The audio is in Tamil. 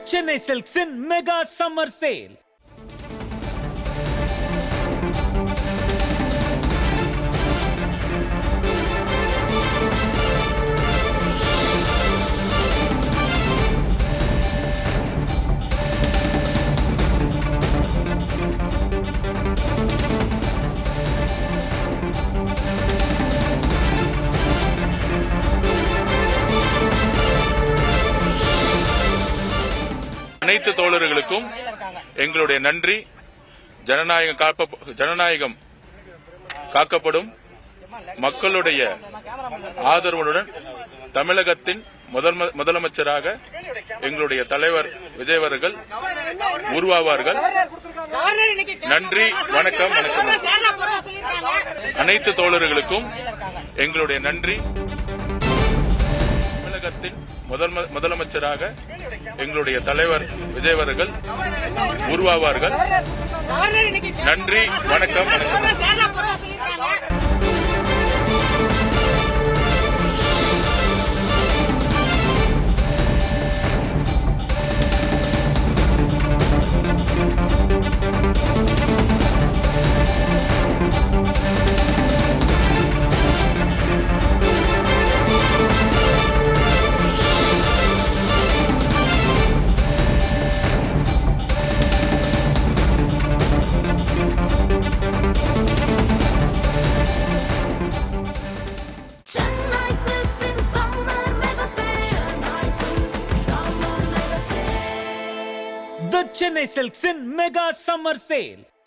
Chennai Silks in Mega Summer Sale. அனைத்து தோழர்களுக்கும் எங்களுடைய நன்றி. ஜனநாயகம் காக்கப்படும். மக்களுடைய ஆதரவுடன் தமிழகத்தின் முதலமைச்சராக எங்களுடைய தலைவர் விஜய் அவர்கள் உருவாவார்கள். நன்றி, வணக்கம். அனைத்து தோழர்களுக்கும் எங்களுடைய நன்றி. தமிழகத்தின் முதலமைச்சராக எங்களுடைய தலைவர் விஜய் அவர்கள் உருவாவார்கள். நன்றி, வணக்கம். The Chennai Silks in Mega Summer Sale.